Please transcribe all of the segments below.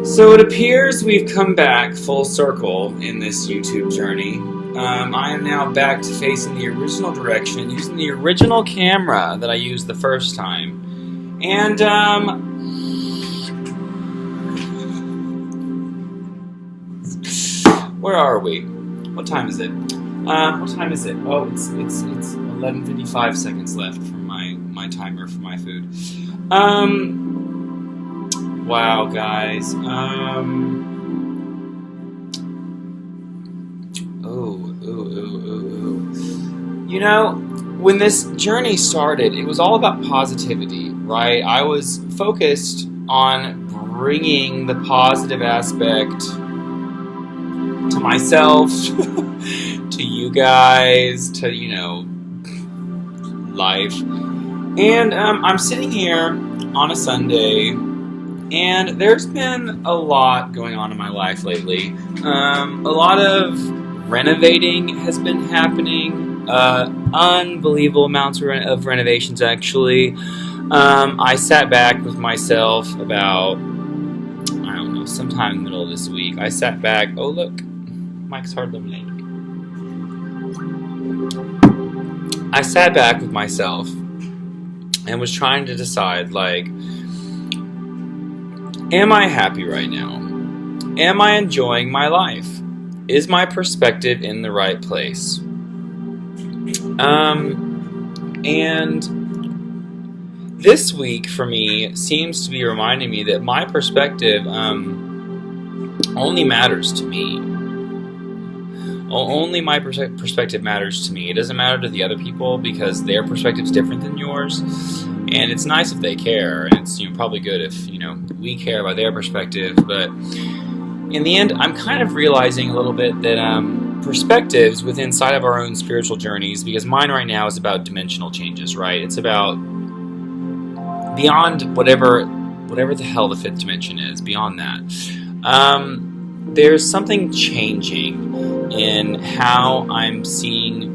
So it appears we've come back full circle in this YouTube journey. I am now back to facing the original direction, using the original camera that I used the first time. And, where are we? What time is it? What time is it? Oh, it's 11:55 seconds left from my timer for my food. Wow, guys. You know, when this journey started, it was all about positivity, right? I was focused on bringing the positive aspect to myself, to you guys, to, life. And I'm sitting here on a Sunday, and there's been a lot going on in my life lately. A lot of renovating has been happening. Unbelievable amounts of renovations, actually. I sat back with myself about, I don't know, sometime in the middle of this week. I sat back. Oh, look. Mike's Hard Lemonade. I sat back with myself and was trying to decide, like, am I happy right now? Am I enjoying my life? Is my perspective in the right place? And this week for me seems to be reminding me that my perspective only matters to me. Only my perspective matters to me. It doesn't matter to the other people because their perspective is different than yours. And it's nice if they care, and it's probably good if we care about their perspective. But in the end, I'm kind of realizing a little bit that perspectives within inside of our own spiritual journeys, because mine right now is about dimensional changes, right? It's about beyond whatever the hell the fifth dimension is. Beyond that, there's something changing in how I'm seeing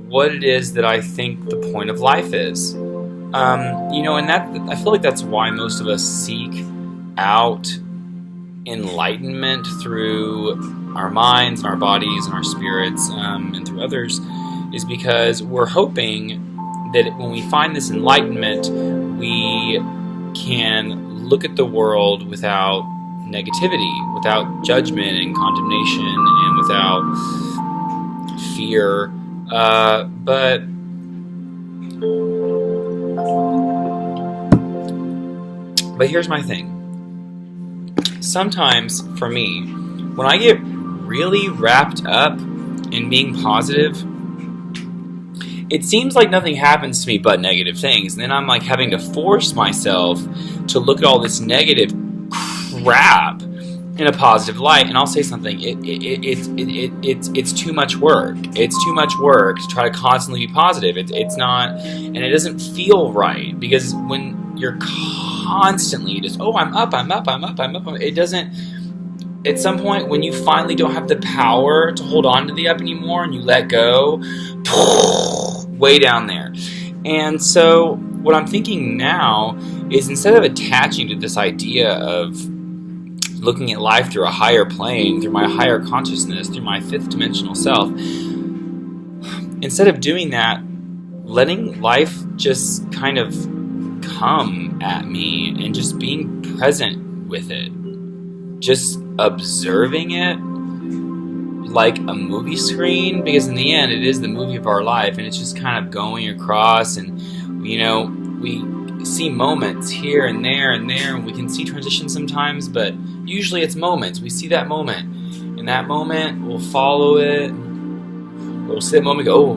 what it is that I think the point of life is. And that I feel like that's why most of us seek out enlightenment through our minds and our bodies and our spirits, and through others, is because we're hoping that when we find this enlightenment, we can look at the world without negativity, without judgment and condemnation, and without fear. But here's my thing. Sometimes, for me, when I get really wrapped up in being positive, it seems like nothing happens to me but negative things. And then I'm like having to force myself to look at all this negative crap in a positive light. And I'll say something. It's too much work. It's too much work to try to constantly be positive. It's not, and it doesn't feel right, because when you're constantly just, I'm up, it doesn't, at some point when you finally don't have the power to hold on to the up anymore and you let go, way down there. And so what I'm thinking now is, instead of attaching to this idea of looking at life through a higher plane, through my higher consciousness, through my fifth dimensional self, instead of doing that, letting life just kind of come at me and just being present with it, just observing it like a movie screen, because in the end it is the movie of our life, and it's just kind of going across, and we see moments here and there, and we can see transitions sometimes, but usually it's moments. We see that moment, and that moment we'll follow it, we'll see that moment, go,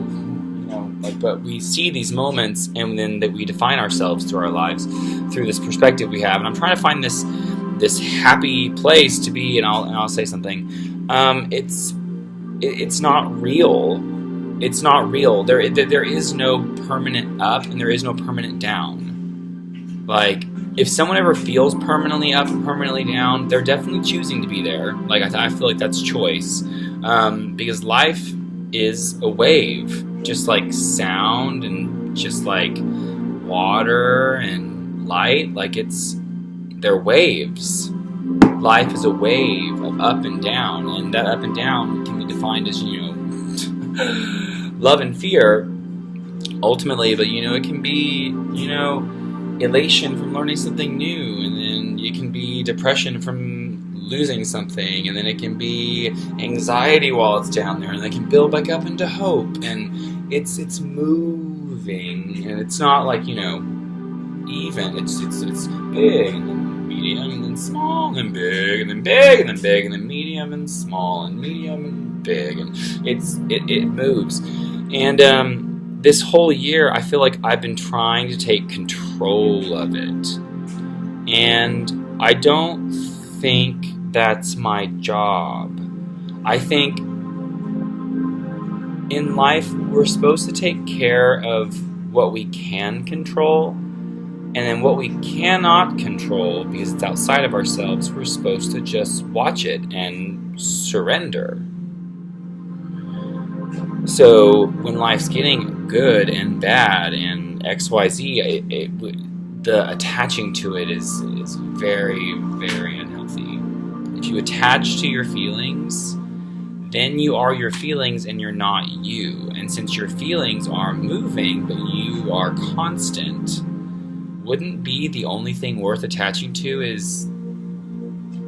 but we see these moments, and then that we define ourselves through our lives through this perspective we have. And I'm trying to find this happy place to be, and I'll say something. It's not real. It's not real. There is no permanent up, and there is no permanent down. Like, if someone ever feels permanently up and permanently down, they're definitely choosing to be there. Like, I feel like that's choice, because life is a wave, just like sound, and just like water and light. Like, they're waves. life is a wave of up and down, and that up and down can be defined as, love and fear, ultimately, but, it can be, elation from learning something new, and then it can be depression from losing something, and then it can be anxiety while it's down there, and it can build back up into hope, and it's moving, and it's not like, even, it's big, and then medium, and then small, and then big, and then big, and then big, and then medium, and small, and medium, and big, and it moves. And this whole year, I feel like I've been trying to take control of it, and I don't think that's my job. I think in life we're supposed to take care of what we can control, and then what we cannot control, because it's outside of ourselves, we're supposed to just watch it and surrender. So when life's getting good and bad and XYZ, the attaching to it is very, very unhealthy. If you attach to your feelings, then you are your feelings and you're not you. And since your feelings are moving, but you are constant, wouldn't be the only thing worth attaching to is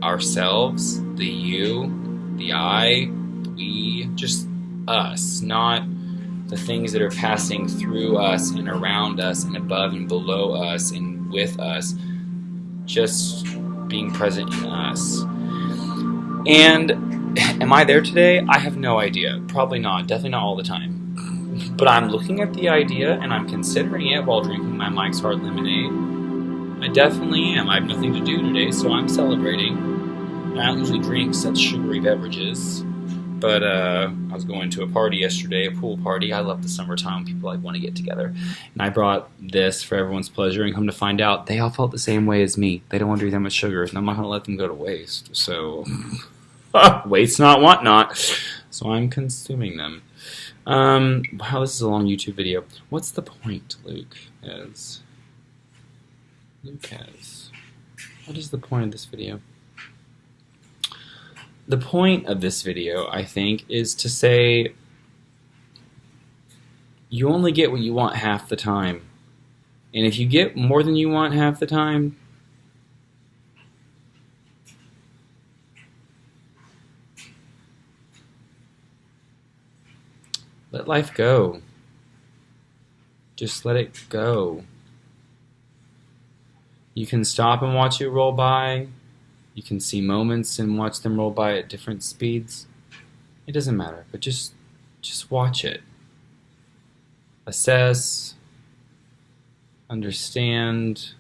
ourselves, the you, the I, the we, just us, not the things that are passing through us and around us and above and below us and with us, just being present in us. And am I there today? I have no idea. Probably not. Definitely not all the time. But I'm looking at the idea and I'm considering it while drinking my Mike's Hard Lemonade. I definitely am. I have nothing to do today, so I'm celebrating. I don't usually drink such sugary beverages. But I was going to a party yesterday, a pool party. I love the summertime. People want to get together. And I brought this for everyone's pleasure, and come to find out, they all felt the same way as me. They don't want to drink that much sugar, and I'm not going to let them go to waste. So, waste not, want not. So I'm consuming them. Wow, this is a long YouTube video. What's the point, Luke has? What is the point of this video? The point of this video, I think, is to say you only get what you want half the time. And if you get more than you want half the time, let life go. Just let it go. You can stop and watch it roll by. You can see moments and watch them roll by at different speeds. It doesn't matter, but just watch it. Assess, understand,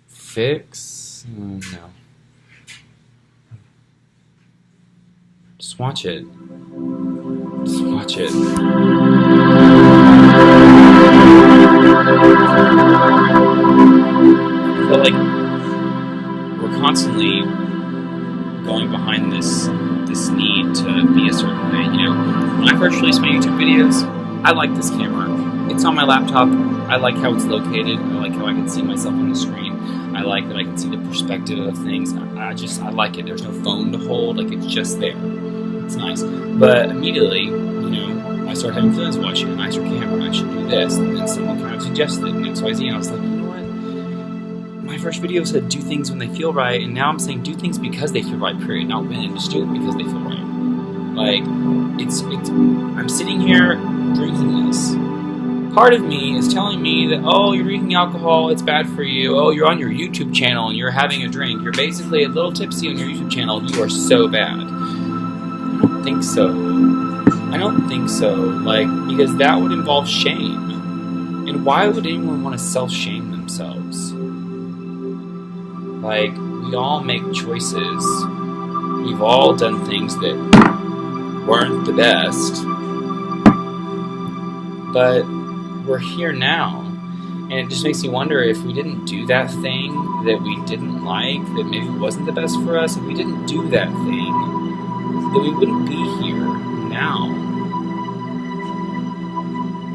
fix. No. Just watch it. Just watch it. I feel like we're constantly going behind this need to be a certain way. When I first released my YouTube videos, I like this camera. It's on my laptop. I like how it's located. I like how I can see myself on the screen. I like that I can see the perspective of things. I like it. There's no phone to hold. It's just there. It's nice. But immediately, I started having feelings. Well, I should have a nicer camera. I should do this. And then someone kind of suggested XYZ, and I was like, you know what? My first video said do things when they feel right, and now I'm saying do things because they feel right, period. Not when, just do it because they feel right. I'm sitting here drinking this. Part of me is telling me that, oh, you're drinking alcohol, it's bad for you. Oh, you're on your YouTube channel and you're having a drink. You're basically a little tipsy on your YouTube channel. You are so bad. I don't think so. Because that would involve shame. And why would anyone want to self-shame themselves? We all make choices. We've all done things that weren't the best. But we're here now. And it just makes me wonder if we didn't do that thing that we didn't like, that maybe wasn't the best for us, if we didn't do that thing, that we wouldn't be here now.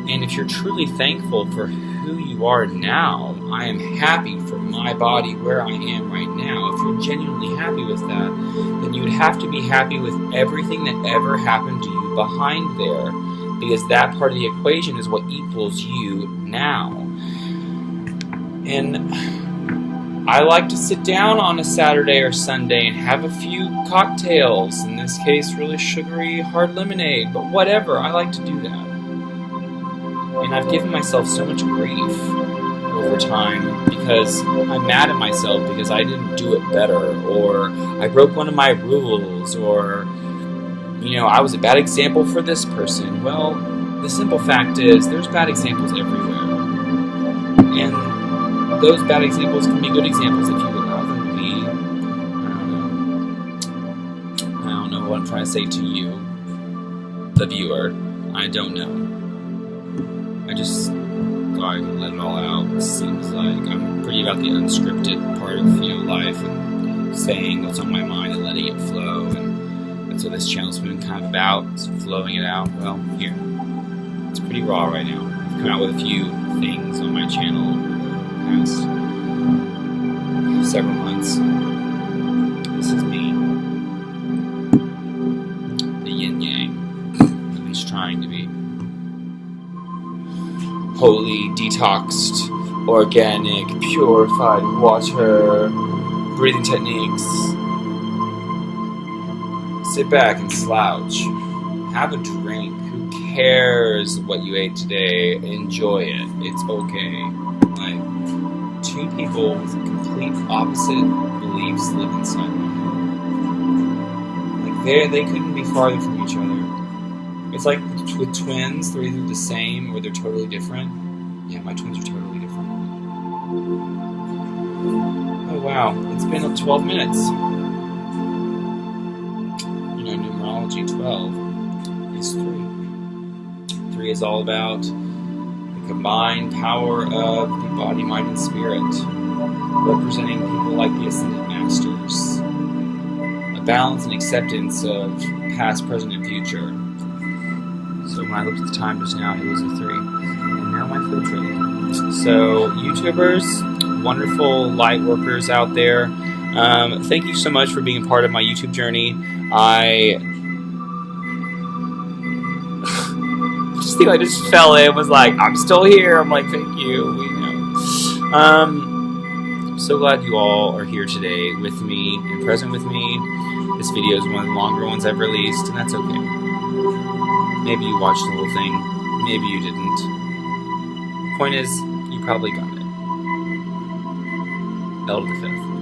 And if you're truly thankful for who you are now, I am happy for my body where I am right now. If you're genuinely happy with that, then you would have to be happy with everything that ever happened to you behind there, because that part of the equation is what equals you now. And I like to sit down on a Saturday or Sunday and have a few cocktails, in this case really sugary hard lemonade, but whatever, I like to do that. And I've given myself so much grief over time because I'm mad at myself because I didn't do it better, or I broke one of my rules, or, I was a bad example for this person. Well, the simple fact is there's bad examples everywhere. And those bad examples can be good examples if you allow them to be. I don't know what I'm trying to say to you, the viewer. I don't know. I just thought I could let it all out. It seems like I'm pretty about the unscripted part of life and saying what's on my mind and letting it flow. And that's what this channel's been kind of about, is flowing it out. Well, here. It's pretty raw right now. I've come out with a few things on my channel over the past several months. This is me. The yin yang. At least trying to be. Holy, detoxed, organic, purified water, breathing techniques. Sit back and slouch. Have a drink. Who cares what you ate today? Enjoy it. It's okay. Like, two people with complete opposite beliefs live inside me. Like, they couldn't be farther from each other. It's like with twins, they're either the same or they're totally different. Yeah, my twins are totally different. Oh wow, it's been 12 minutes. Numerology 12 is 3. 3 is all about the combined power of the body, mind, and spirit, representing people like the Ascended Masters. A balance and acceptance of past, present, and future. So when I looked at the time just now, it was a 3. And now my food's ready. So, YouTubers, wonderful light workers out there, thank you so much for being a part of my YouTube journey. I just think I just fell in, was like, I'm still here. I'm like, thank you. I'm so glad you all are here today with me and present with me. This video is one of the longer ones I've released, and that's okay. Maybe you watched the whole thing. Maybe you didn't. Point is, you probably got it. L to the 5th.